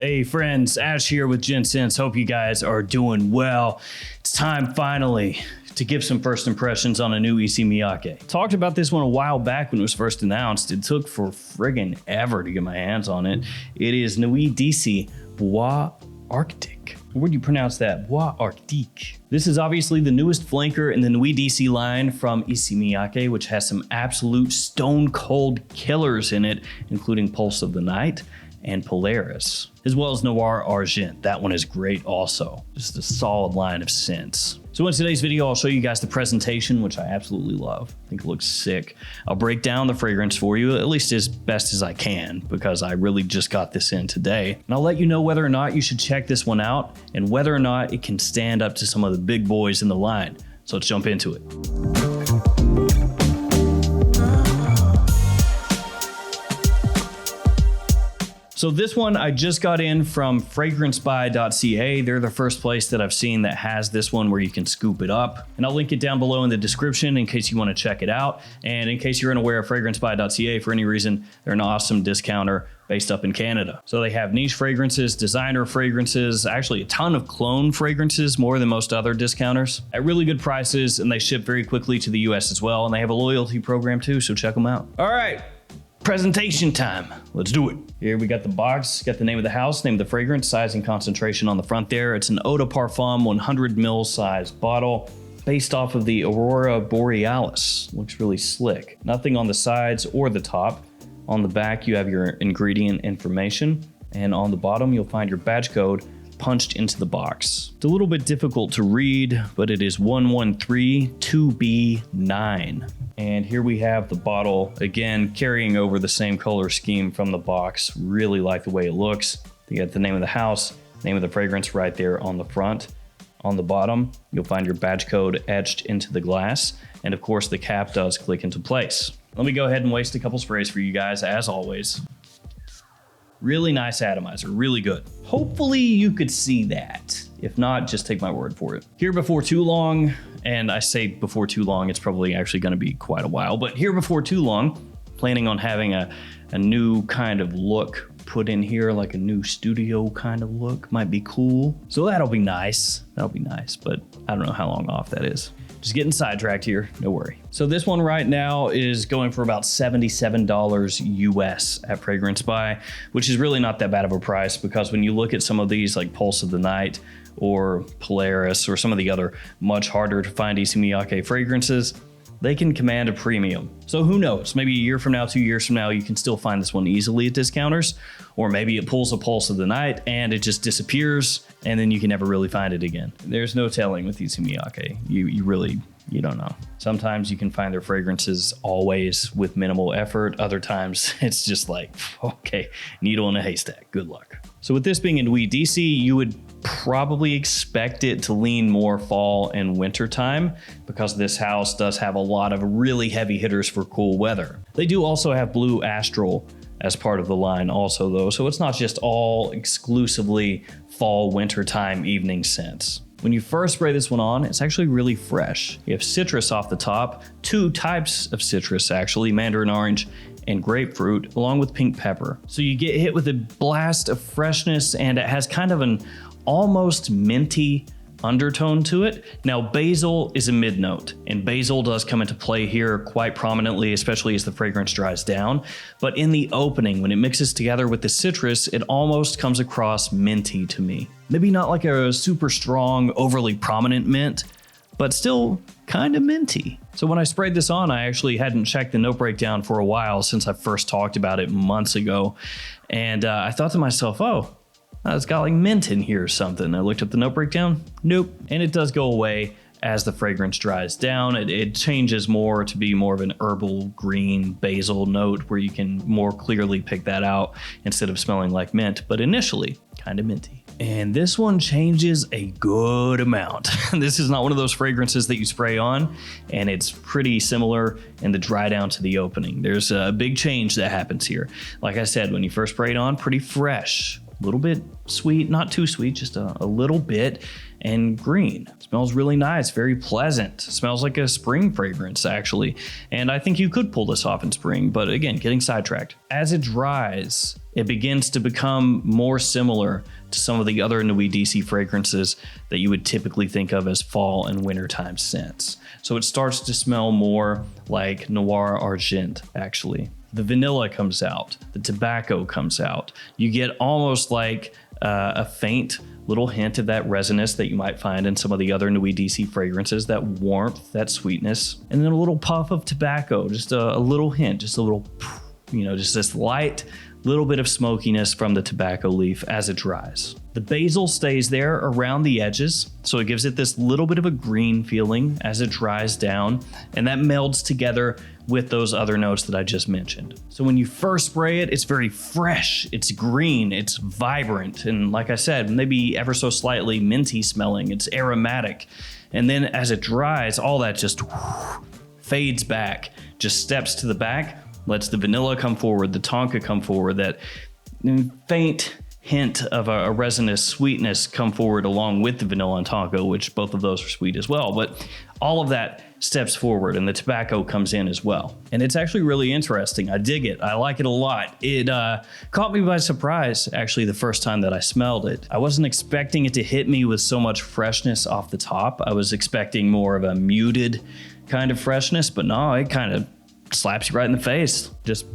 Hey friends, Ash here with Gents. Hope you guys are doing well. It's time finally to give some first impressions on a new Issey Miyake. Talked about this one a while back when it was first announced. It took for friggin' ever to get my hands on it. It is Nuit DC Bois Arctic. Or would you pronounce that? Bois Arctique. This is obviously the newest flanker in the Nuit DC line from Issey Miyake, which has some absolute stone cold killers in it, including Pulse of the Night and Polaris, as well as Noir Argent. That one is great also. Just a solid line of scents. So in today's video, I'll show you guys the presentation, which I absolutely love. I think it looks sick. I'll break down the fragrance for you, at least as best as I can, because I really just got this in today. And I'll let you know whether or not you should check this one out and whether or not it can stand up to some of the big boys in the line. So let's jump into it. So this one I just got in from fragrancebuy.ca. They're the first place that I've seen that has this one where you can scoop it up. And I'll link it down below in the description in case you want to check it out. And in case you're unaware of fragrancebuy.ca for any reason, they're an awesome discounter based up in Canada. So they have niche fragrances, designer fragrances, actually a ton of clone fragrances, more than most other discounters at really good prices. And they ship very quickly to the US as well. And they have a loyalty program too, so check them out. All right. Presentation time. Let's do it. Here we got the box, got the name of the house, name of the fragrance, size and concentration on the front there. It's an Eau de Parfum 100 ml size bottle based off of the Aurora Borealis. Looks really slick. Nothing on the sides or the top. On the back, you have your ingredient information. And on the bottom, you'll find your badge code punched into the box. It's a little bit difficult to read, but it is 1132B9. And here we have the bottle, again, carrying over the same color scheme from the box. Really like the way it looks. You got the name of the house, name of the fragrance right there on the front. On the bottom, you'll find your badge code etched into the glass. And of course, the cap does click into place. Let me go ahead and waste a couple sprays for you guys, as always. Really nice atomizer, really good. Hopefully you could see that. If not, just take my word for it. Here before too long, and I say before too long, it's probably actually gonna be quite a while, but here before too long, planning on having a new kind of look put in here, like a new studio kind of look, might be cool. So that'll be nice, but I don't know how long off that is. Just getting sidetracked here, no worry. So this one right now is going for about $77 US at Fragrance Buy, which is really not that bad of a price because when you look at some of these like Pulse of the Night or Polaris or some of the other much harder to find Issey Miyake fragrances, they can command a premium. So who knows, maybe a year from now, 2 years from now, you can still find this one easily at discounters, or maybe it pulls a Pulse of the Night and it just disappears and then you can never really find it again. There's no telling with Issey Miyake. You don't know. Sometimes you can find their fragrances always with minimal effort. Other times it's just like, okay, needle in a haystack, good luck. So with this being in Nuit DC, you would probably expect it to lean more fall and winter time because this house does have a lot of really heavy hitters for cool weather. They do also have Blue Astral as part of the line also though, so it's not just all exclusively fall winter time evening scents. When you first spray this one on, it's actually really fresh. You have citrus off the top, two types of citrus actually, mandarin orange and grapefruit, along with pink pepper. So you get hit with a blast of freshness and it has kind of an almost minty undertone to it. Now basil is a mid note and basil does come into play here quite prominently, especially as the fragrance dries down. But in the opening, when it mixes together with the citrus, it almost comes across minty to me. Maybe not like a super strong, overly prominent mint, but still kind of minty. So when I sprayed this on, I actually hadn't checked the note breakdown for a while since I first talked about it months ago. And I thought to myself, oh, it's got like mint in here or something. I looked up the note breakdown, nope. And it does go away as the fragrance dries down. It changes more to be more of an herbal green basil note where you can more clearly pick that out instead of smelling like mint, but initially kind of minty. And this one changes a good amount. This is not one of those fragrances that you spray on and it's pretty similar in the dry down to the opening. There's a big change that happens here. Like I said, when you first spray it on, pretty fresh. A little bit sweet, not too sweet, just a little bit, and green. It smells really nice, very pleasant. It smells like a spring fragrance, actually. And I think you could pull this off in spring, but again, getting sidetracked. As it dries, it begins to become more similar to some of the other Nuit DC fragrances that you would typically think of as fall and wintertime scents. So it starts to smell more like Noir Argent, actually. The vanilla comes out, the tobacco comes out. You get almost like a faint little hint of that resinous that you might find in some of the other Nuit DC fragrances, that warmth, that sweetness, and then a little puff of tobacco, just a little hint, just a little, just this light little bit of smokiness from the tobacco leaf as it dries. The basil stays there around the edges, so it gives it this little bit of a green feeling as it dries down, and that melds together with those other notes that I just mentioned. So when you first spray it, it's very fresh, it's green, it's vibrant, and like I said, maybe ever so slightly minty smelling, it's aromatic. And then as it dries, all that just fades back, just steps to the back, lets the vanilla come forward, the tonka come forward, that faint hint of a resinous sweetness come forward along with the vanilla and tonka, which both of those are sweet as well. But all of that steps forward and the tobacco comes in as well. And it's actually really interesting. I dig it. I like it a lot. It caught me by surprise, actually, the first time that I smelled it. I wasn't expecting it to hit me with so much freshness off the top. I was expecting more of a muted kind of freshness, but no, it kind of slaps you right in the face, just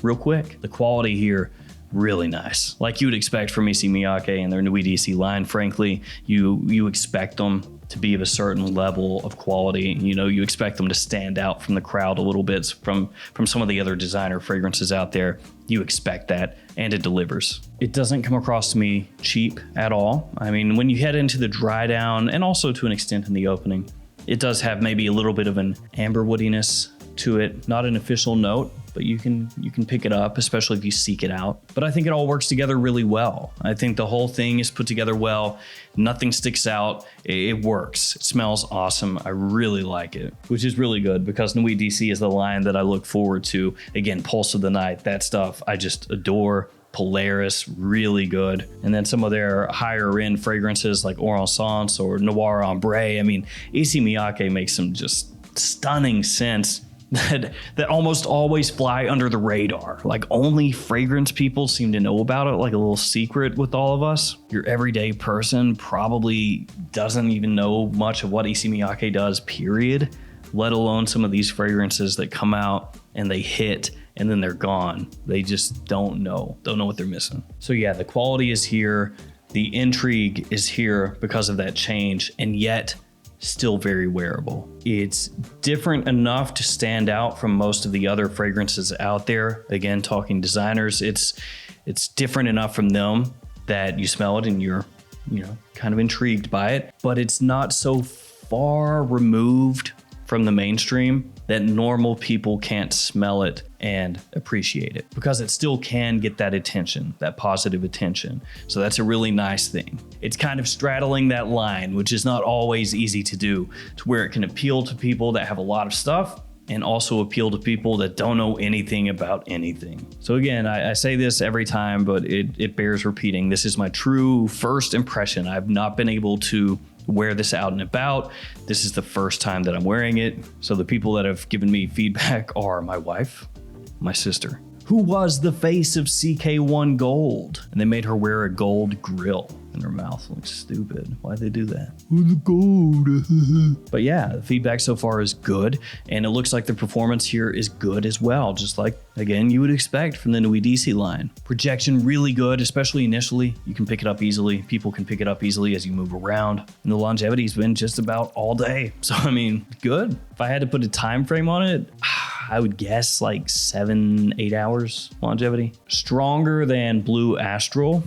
real quick. The quality here, really nice. Like you would expect from Issey Miyake and their Nuit DC line, frankly. You expect them to be of a certain level of quality. You expect them to stand out from the crowd a little bit from some of the other designer fragrances out there. You expect that, and it delivers. It doesn't come across to me cheap at all. I mean, when you head into the dry down, and also to an extent in the opening, it does have maybe a little bit of an amber woodiness to it. Not an official note, but you can pick it up, especially if you seek it out. But I think it all works together really well. I think the whole thing is put together well. Nothing sticks out. It works. It smells awesome. I really like it, which is really good because Nuit DC is the line that I look forward to. Again, Pulse of the Night, that stuff I just adore. Polaris, really good. And then some of their higher end fragrances like Or Essence or Noir Ombre. I mean, Issey Miyake makes some just stunning scents that almost always fly under the radar. Like only fragrance people seem to know about it, like a little secret with all of us. Your everyday person probably doesn't even know much of what Issey Miyake does, period, let alone some of these fragrances that come out and they hit and then they're gone. They just don't know what they're missing. So yeah, the quality is here. The intrigue is here because of that change, and yet still very wearable. It's different enough to stand out from most of the other fragrances out there. Again, talking designers, it's different enough from them that you smell it and you're, kind of intrigued by it, but it's not so far removed from the mainstream that normal people can't smell it and appreciate it, because it still can get that attention, that positive attention. So that's a really nice thing. It's kind of straddling that line, which is not always easy to do, to where it can appeal to people that have a lot of stuff and also appeal to people that don't know anything about anything. So again, I say this every time, but it bears repeating. This is my true first impression. I've not been able to wear this out and about. This is the first time that I'm wearing it. So the people that have given me feedback are my wife, my sister, who was the face of CK1 Gold, and they made her wear a gold grill in her mouth. Looks stupid. Why'd they do that? The gold. But yeah, the feedback so far is good, and it looks like the performance here is good as well, just like, again, you would expect from the Nuit DC line. Projection really good, especially initially. You can pick it up easily. People can pick it up easily as you move around. And the longevity's been just about all day. So, I mean, good. If I had to put a time frame on it, I would guess like 7-8 hours longevity. Stronger than Blue Astral.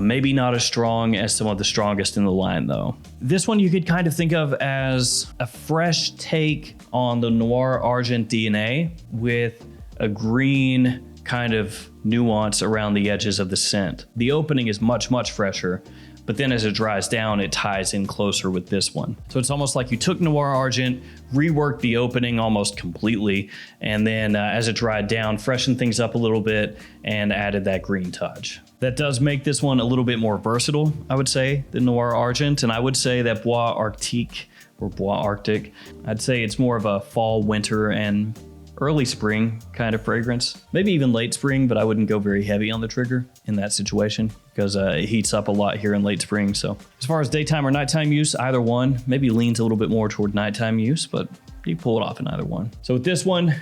Maybe not as strong as some of the strongest in the line, though. This one you could kind of think of as a fresh take on the Noir Argent DNA with a green kind of nuance around the edges of the scent. The opening is much, much fresher, but then as it dries down, it ties in closer with this one. So it's almost like you took Noir Argent, reworked the opening almost completely, and then as it dried down, freshened things up a little bit and added that green touch. That does make this one a little bit more versatile, I would say, than Noir Argent. And I would say that Bois Arctique, or Bois Arctic, I'd say it's more of a fall, winter, and early spring kind of fragrance. Maybe even late spring, but I wouldn't go very heavy on the trigger in that situation because it heats up a lot here in late spring. So as far as daytime or nighttime use, either one maybe leans a little bit more toward nighttime use, but you pull it off in either one. So with this one,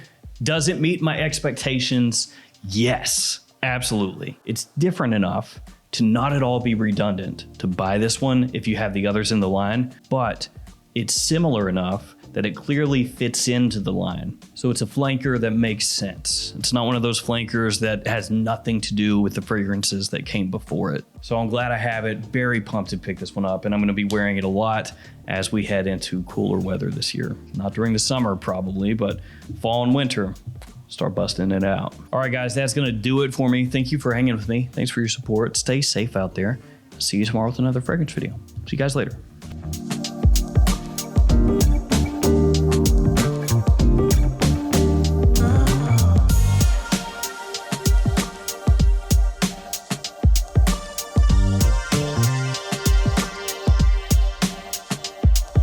does it meet my expectations? Yes, absolutely. It's different enough to not at all be redundant to buy this one if you have the others in the line, but it's similar enough that it clearly fits into the line. So it's a flanker that makes sense. It's not one of those flankers that has nothing to do with the fragrances that came before it. So I'm glad I have it. Very pumped to pick this one up, and I'm gonna be wearing it a lot as we head into cooler weather this year. Not during the summer probably, but fall and winter, start busting it out. All right, guys, that's gonna do it for me. Thank you for hanging with me. Thanks for your support. Stay safe out there. See you tomorrow with another fragrance video. See you guys later.